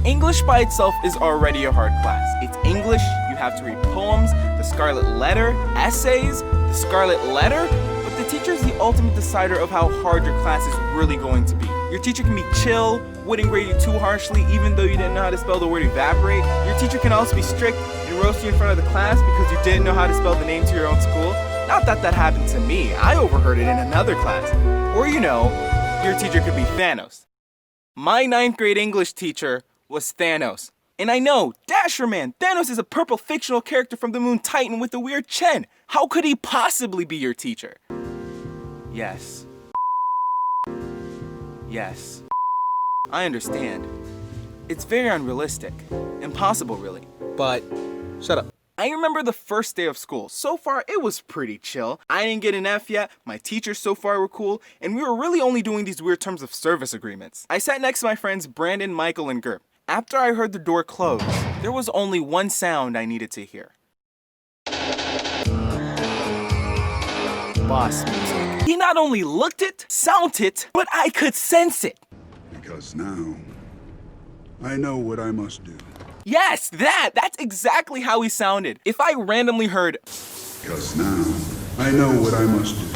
English by itself is already a hard class. It's English, you have to read poems, the Scarlet Letter, essays, the Scarlet Letter, but the teacher is the ultimate decider of how hard your class is really going to be. Your teacher can be chill, wouldn't grade you too harshly even though you didn't know how to spell the word evaporate. Your teacher can also be strict and roast you in front of the class because you didn't know how to spell the name to your own school. Not that that happened to me, I overheard it in another class. Or you know, your teacher could be Thanos. My 9th grade English teacher was Thanos. And I know, Dasher Man, Thanos is a purple fictional character from the moon Titan with a weird chin. How could he possibly be your teacher? Yes. Yes. I understand. It's very unrealistic. Impossible, really. But, shut up. I remember the first day of school. So far, it was pretty chill. I didn't get an F yet, my teachers so far were cool, and we were really only doing these weird terms of service agreements. I sat next to my friends Brandon, Michael, and Gerb. After I heard the door close, there was only one sound I needed to hear. Boss music. He not only looked it, sounded it, but I could sense it. Because now, I know what I must do. Yes, that's exactly how he sounded. If I randomly heard, Because now, I know what I must do.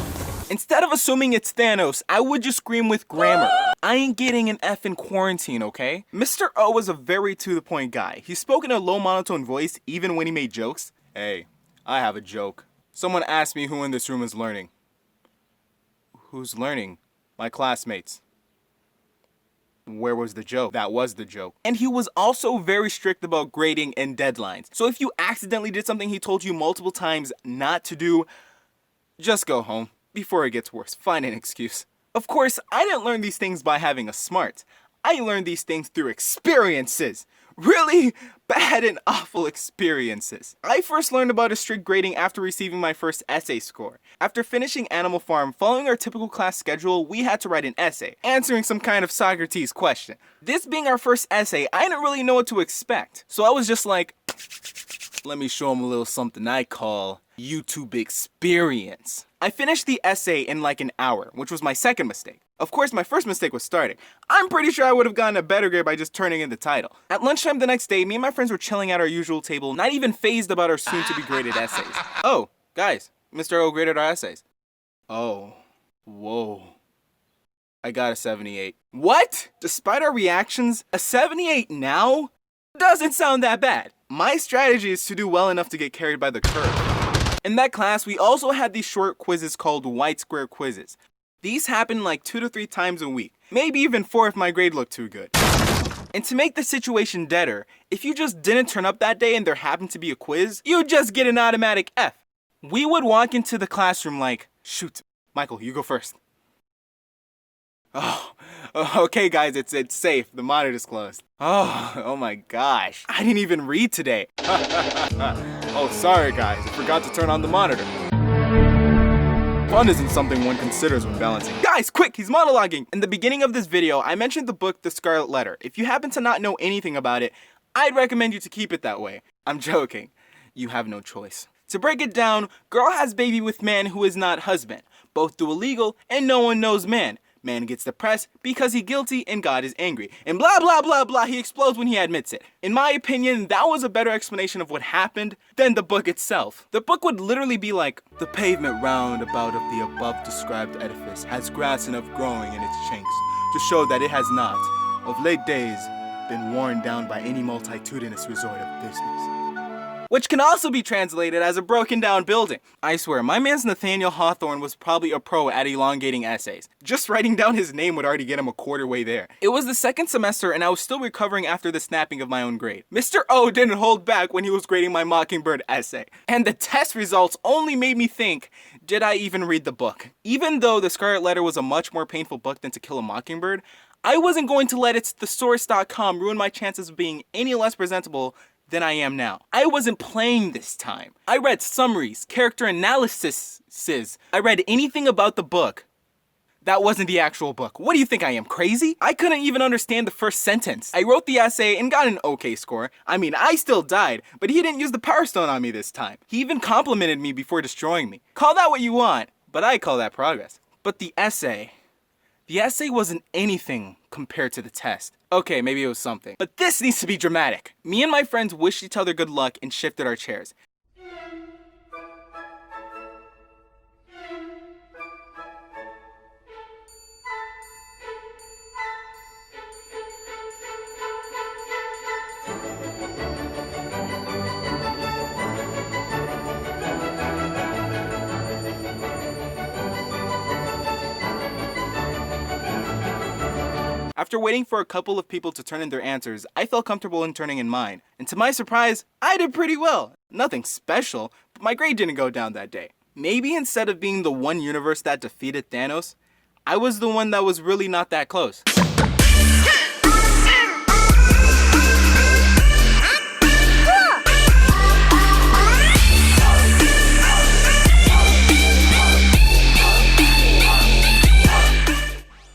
instead of assuming it's Thanos, I would just scream with grammar. I ain't getting an F in quarantine, okay? Mr.O was a very to-the-point guy. He spoke in a low monotone voice even when he made jokes. Hey, I have a joke. Someone asked me who in this room is learning. Who's learning? My classmates. Where was the joke? That was the joke. And he was also very strict about grading and deadlines. So if you accidentally did something he told you multiple times not to do, just go home. Before it gets worse, find an excuse. Of course, I didn't learn these things by having a smart. I learned these things through experiences. Really bad and awful experiences. I first learned about a strict grading after receiving my first essay score. After finishing Animal Farm, following our typical class schedule, we had to write an essay, answering some kind of Socrates question. This being our first essay, I didn't really know what to expect. So I was just like, let me show him a little something I call YouTube experience. I finished the essay in like an hour, which was my second mistake. Of course, my first mistake was starting. I'm pretty sure I would have gotten a better grade by just turning in the title. At lunchtime the next day, me and my friends were chilling at our usual table, not even fazed about our soon-to-be graded essays. Oh, guys, Mr.O graded our essays. Oh, whoa. I got a 78. What? Despite our reactions, a 78 now? Doesn't sound that bad. My strategy is to do well enough to get carried by the curve. In that class, we also had these short quizzes called white square quizzes. These happen like 2 to 3 times a week, maybe even 4 if my grade looked too good. And to make the situation deader, if you just didn't turn up that day and there happened to be a quiz, you'd just get an automatic F. We would walk into the classroom like, shoot, Michael, you go first. Oh, okay guys, it's safe, the monitor's closed. Oh my gosh, I didn't even read today. Oh, sorry guys, I forgot to turn on the monitor. Fun isn't something one considers when balancing. Guys, quick, he's monologuing! In the beginning of this video, I mentioned the book The Scarlet Letter. If you happen to not know anything about it, I'd recommend you to keep it that way. I'm joking. You have no choice. To break it down, girl has baby with man who is not husband. Both do illegal, and no one knows man. Man gets depressed because he's guilty and God is angry. And blah blah blah blah, he explodes when he admits it. In my opinion, that was a better explanation of what happened than the book itself. The book would literally be like, the pavement round about of the above described edifice has grass enough growing in its chinks to show that it has not, of late days, been worn down by any multitudinous resort of business. Which can also be translated as a broken down building. I swear, my man's Nathaniel Hawthorne was probably a pro at elongating essays. Just writing down his name would already get him a quarter way there. It was the second semester and I was still recovering after the snapping of my own grade. Mr. O didn't hold back when he was grading my Mockingbird essay. And the test results only made me think, did I even read the book? Even though The Scarlet Letter was a much more painful book than To Kill a Mockingbird, I wasn't going to let its thesaurus.com ruin my chances of being any less presentable than I am now. I wasn't playing this time. I read summaries, character analyses. I read anything about the book. That wasn't the actual book. What do you think I am, crazy? I couldn't even understand the first sentence. I wrote the essay and got an okay score. I mean, I still died, but he didn't use the Power Stone on me this time. He even complimented me before destroying me. Call that what you want, but I call that progress. But the essay The essay wasn't anything compared to the test. Okay, maybe it was something. But this needs to be dramatic. Me and my friends wished each other good luck and shifted our chairs. After waiting for a couple of people to turn in their answers, I felt comfortable in turning in mine. And to my surprise, I did pretty well. Nothing special, but my grade didn't go down that day. Maybe instead of being the one universe that defeated Thanos, I was the one that was really not that close.